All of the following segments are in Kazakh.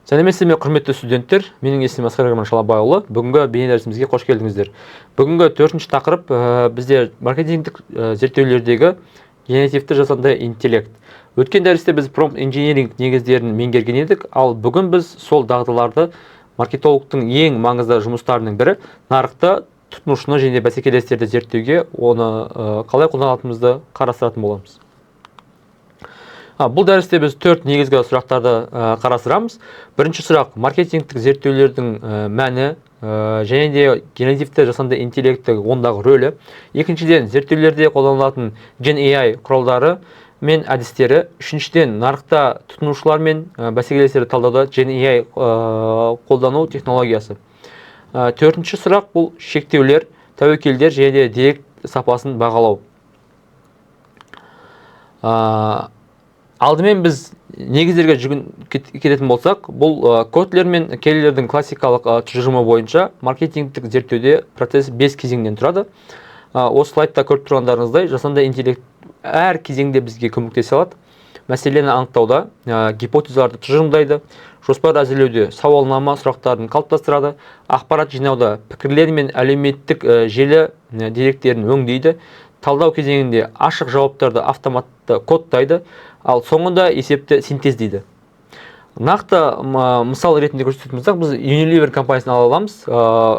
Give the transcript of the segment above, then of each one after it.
Сәлеметсіздер ме, құрметті студенттер? Менің есімім Асқар Шалабайұлы. Бүгінгі бейне дәрісімізге қош келдіңіздер. Бүгінгі 4-ші тақырып бізде маркетингтік зерттеулердегі генеративті жасанды интеллект. Өткен дәрісте біз промпт инженеринг негіздерін меңгерген едік, ал бүгін біз сол дағдыларды маркетологтың ең маңызды жұмыстарының бірі нарықта тұтынушыны және бәсекелестерді зерттеуге, оны қалай қолданатынымызды қарастыратын боламыз. Бұл дәрісте біз 4 негізгі сұрақтарды қарастырамыз. Бірінші сұрақ маркетингтік зерттеулердің мәні және де генеративті жасанды интеллекттің ондағы рөлі. Екіншіден, зерттеулерде қолданылатын Gen AI құралдары мен әдістері. Үшіншіден, нарықта тұтынушылар мен бәсекелестерді талдауда Gen AI қолдану технологиясы. Төртінші сұрақ бұл шектеулер, тәуекелдер және де дерек сапасын бағалау. Алдымен біз негіздерге кететін болсақ, бұл Котлер мен Келлердің классикалық тұжырымы бойынша маркетингтік зерттеуде процесс 5 кезеңнен тұрады. Осы слайдта көріп тұрғандарыңыздай, жасанды интеллект әр кезеңде бізге көмектесе алады. Мәселені анықтауда гипотезаларды тұжырымдайды, жоспар әзірлеуде сауалнама сұрақтарын қалыптастырады, ақпарат жинауда пікірлер мен әлеуметтік желі деректерін өңдейді, талдау кезеңінде ашық жауаптарды автоматты кодтайды, ал соңында есепті синтездейді. Нақты мысал ретінде көрсететін болсақ, біз Unilever компаниясын ала аламыз.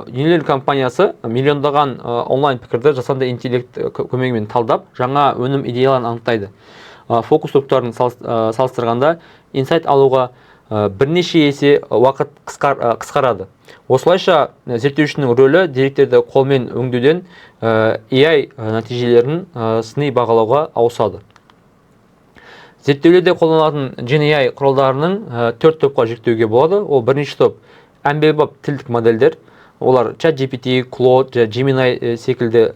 Unilever компаниясы миллиондаған онлайн пікірді жасанды интеллект көмегімен талдап, жаңа өнім идеяларын анықтайды. Фокус топтарын салыстырғанда инсайт алуға бірнеше есе уақыт қысқарады. Осылайша зерттеушінің рөлі деректерді қолмен өңдеуден AI нәтижелерін сыни бағалауға ауысады. Зерттеулерде қолданылатын Gen AI құралдарының 4 топқа жіктеуге болады. Ол бірінші топ әмбебап тілдік модельдер. Олар ChatGPT, Claude, Gemini секілді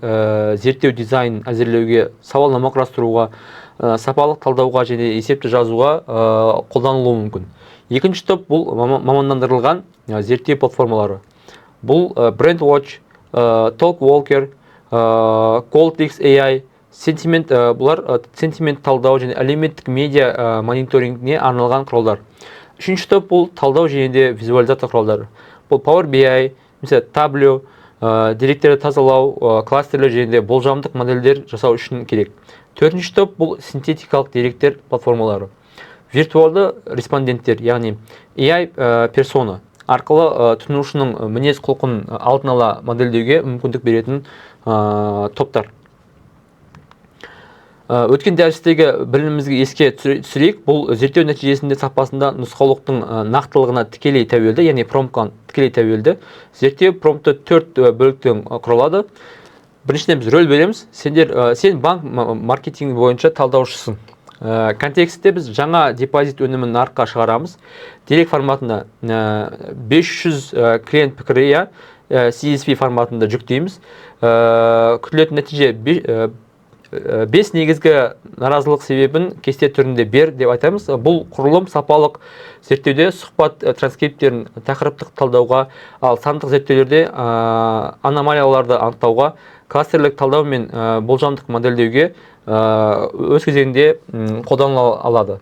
зерттеу дизайн әзірлеуге, сауалнама құрастыруға, сапалық талдауға және есепті жазуға қолданылуы мүмкін. Екінші топ бұл мамандандырылған зерттеу платформалары. Бұл BrandWatch, TalkWalker, Qualtrics AI, бұлар сентимент талдау және әлеуметтік медиа мониторингіне арналған құралдар. Үшінші топ бұл талдау және де визуализация құралдары. Бұл Power BI, Tableau, деректерді тазалау, кластерлер және де болжамдық модельдер жасау үшін керек. Төртінші топ бұл синтетикалық деректер платформалары. Виртуалды респонденттер, яғни AI персона арқылы тұтынушының мінез құлқын алдын ала модельдеуге мүмкіндік беретін топтар. Өткен дәрістегі білімімізге еске түсірейік, бұл зерттеу нәтижесінде сапасында нұсқаулықтың нақтылығына тікелей тәуелді, яғни промптқа тікелей тәуелді. Зерттеу промпты 4 бөліктен құралады. Біріншіден біз рөл береміз. Сен банк маркетинг бойынша талдаушысың. Контекстте біз жаңа депозит өнімін нарыққа шығарамыз. Дерек форматында 500 клиент пікірі CSV форматында жүктейміз. Күтілетін нәтиже 5 негізгі наразылық себебін кесте түрінде бер деп айтамыз. Бұл құрылым сапалық зерттеуде сұхбат транскриптерін тақырыптық талдауға, ал сандық зерттеулерде аномалияларды анықтауға, кластерлік талдау мен болжамдық модельдеуге өз кезегінде қолданыла алады.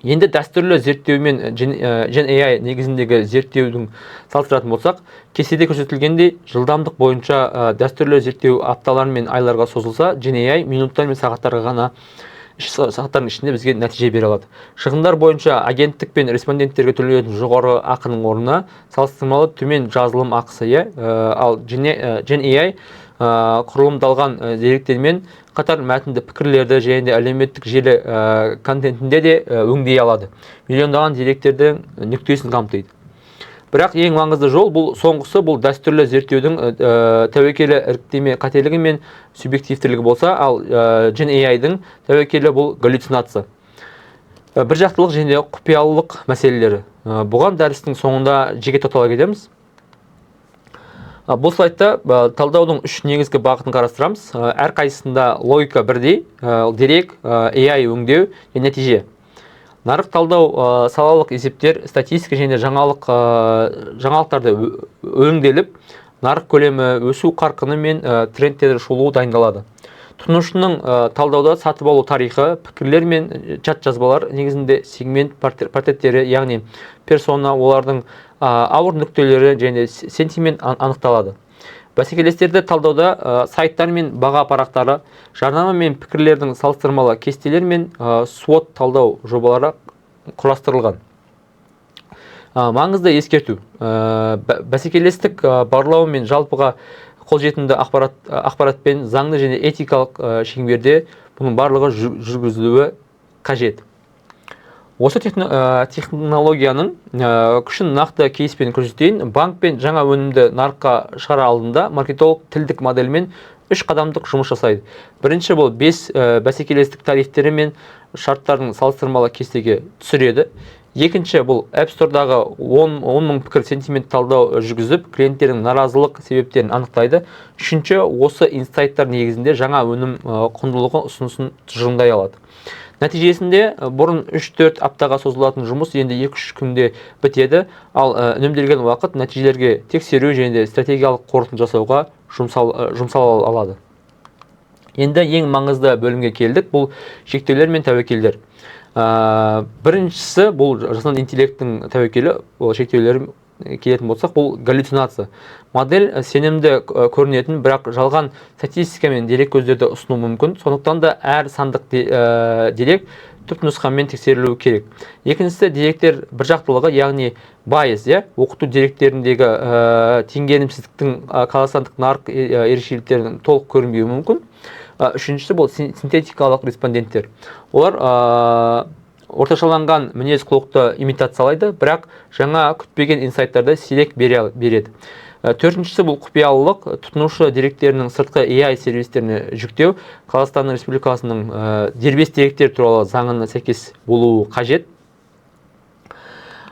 Енді дәстүрлі зерттеумен Gen AI негізіндегі зерттеудің салыстыратын болсақ, кестеде көрсетілгендей жылдамдық бойынша дәстүрлі зерттеу апталар мен айларға созылса, Gen AI минуттар мен сағаттардың ішінде бізге нәтиже бере алады. Шығындар бойынша агенттік пен респонденттерге төленетін жоғары ақының орнына салыстырмалы төмен жазылым ақысы, ал Gen AI құрылымдалған деректермен қатар мәтінді пікірлерді және де әлеуметтік желі контентінде де өңдей алады. Миллиондаған деректерді нүктесін қамтиды. Бірақ ең маңызды жол бұл соңғысы, бұл дәстүрлі зерттеудің тәуекелі іріктеме қателігі мен субъективтілігі болса, ал Gen AI-дің тәуекелі бұл галлюцинация. Бір жақтылық және де құпиялылық мәселелері. Бұған дәрістің соңында жеке тоқтала кетеміз. Бұл слайдта талдаудың 3 негізгі бағытын қарастырамыз. Әрқайсысында логика бірдей, дерек, AI өңдеу және нәтиже. Нарық талдау салалық есептер, статистика және жаңалықтарды өңделіп, нарық көлемі, өсу қарқыны мен трендтері шолуы дайындалады. тұтынушының талдауда сатып алу тарихы, пікірлер мен чат жазбалар негізінде сегмент портреттері, яғни персона, олардың ауыр нүктелері және сентимент анықталады. Бәсекелестерді талдауда сайттар мен баға парақтары, жарнама мен пікірлердің салыстырмалы кестелер мен SWOT талдау жобалары құрастырылған. Маңызды ескерту. Бәсекелестік барлау мен жалпыға қолжетімді ақпаратпен заңды және этикалық шеңберде бұның барлығы жүргізілуі қажет. Осы технологияның күшін нақты кейспен көрсетейін. Банк пен жаңа өнімді нарыққа шығара алдында маркетолог тілдік модельмен 3 қадамдық жұмыс жасайды. Бірінші бұл 5 бәсекелестік тарифтері мен шарттардың салыстырмалы кестеге түсіреді. Екінші бұл App Store-дағы 10 мың пікір сентимент талдау жүргізіп, клиенттердің наразылық себептерін анықтайды. Үшінші, осы инсайттар негізінде жаңа өнім құндылығы ұсынысын тұжырымдай алады. Нәтижесінде бұрын 3-4 аптаға созылатын жұмыс енді 2-3 күнде бітеді, ал үнемделген уақыт нәтижелерге тексеру және стратегиялық қорытынды жасауға жұмсала алады. Енді ең маңызды бөлімге келдік, бұл шектеулер мен тәуекелдер. Біріншісі бұл жасанды интеллекттің тәуекелі, шектеулері келетін болсақ, бұл галлюцинация. Модель сенімді көрінетін, бірақ жалған статистика мен дерек көздерді ұсыну мүмкін. Сондықтан да әр сандық дерек түпнұсқамен тексерілуі керек. Екіншісі деректер біржақтылығы, яғни bias, оқыту деректеріндегі теңгерімсіздіктің қазақстандық нарық ерекшеліктерінің толық көрінбеуі мүмкін. Үшіншісі бұл синтетикалық респонденттер. Олар орташаланған мінез құлықты имитациялайды, бірақ жаңа күтпеген инсайттарды сирек береді. Төртіншісі бұл құпиялылық, тұтынушы деректерінің сыртқы AI сервистеріне жүктеу, Қазақстан Республикасының дербес деректер туралы заңына сәйкес болуы қажет.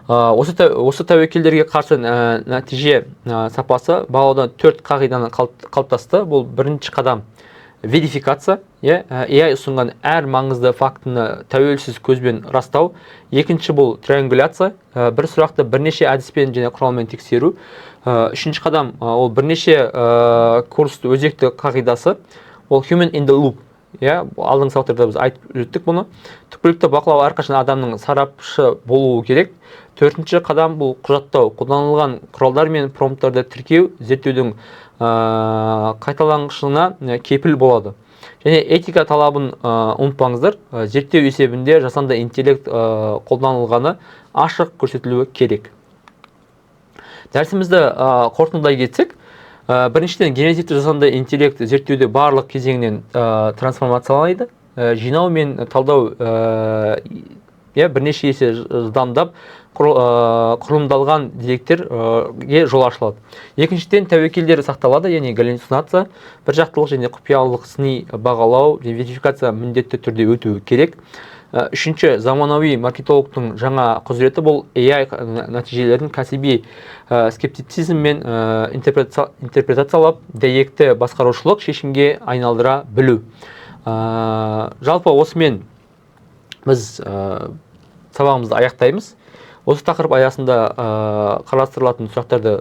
Осы тәуекелдерге қарсы нәтиже сапасы бағалаудан 4 қағиданы қалыптасты. Бұл бірінші қадам верификация, AI ұсынған әр маңызды фактіні тәуелсіз көзбен растау. Екінші бұл триангуляция, бір сұрақты бірнеше әдіспен және құралмен тексеру. Үшінші қадам ол бірнеше курсты өзекті қағидасы, ол human in the loop. Алдыңғы сабақтарда біз айтып өттік бұны. Түпкілікті бақылау әрқашан адамның сарапшы болуы керек. Төртінші қадам бұл құжаттау, қолданылған құралдар мен промпттарды тіркеу, зерттеудің қайталанғышына кепіл болады. Және этика талабын ұмытпаңыздар, зерттеу есебінде жасанды интеллект қолданылғаны ашық көрсетілуі керек. Дәрісімізді қорытындылай кетсек, біріншіден генеративті жасанды интеллект зерттеуде барлық кезеңнен трансформациялайды. Жинау мен талдау бірнеше есе жылдамдап құрылымдалған деректерге жол ашылады. Екіншіден тәуекелдері сақталады, яғни галлюцинация, біржақтылық және құпиялылық сыни бағалау, верификация міндетті түрде өтуі керек. Үшінші, заманауи маркетологтың жаңа құзыреті бұл AI нәтижелерін кәсіби скептицизм мен интерпретациялап, дәйекті басқарушылық шешімге айналдыра білу. Жалпы осымен біз сабағымызды аяқтаймыз. Осы тақырып аясында қарастырылатын сұрақтарды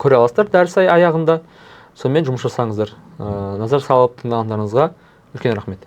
көре аласыздар дәріс аяғында. Сонымен жұмыс жасаңыздар. Назар салып тыңдағандарыңызға үлкен рахмет.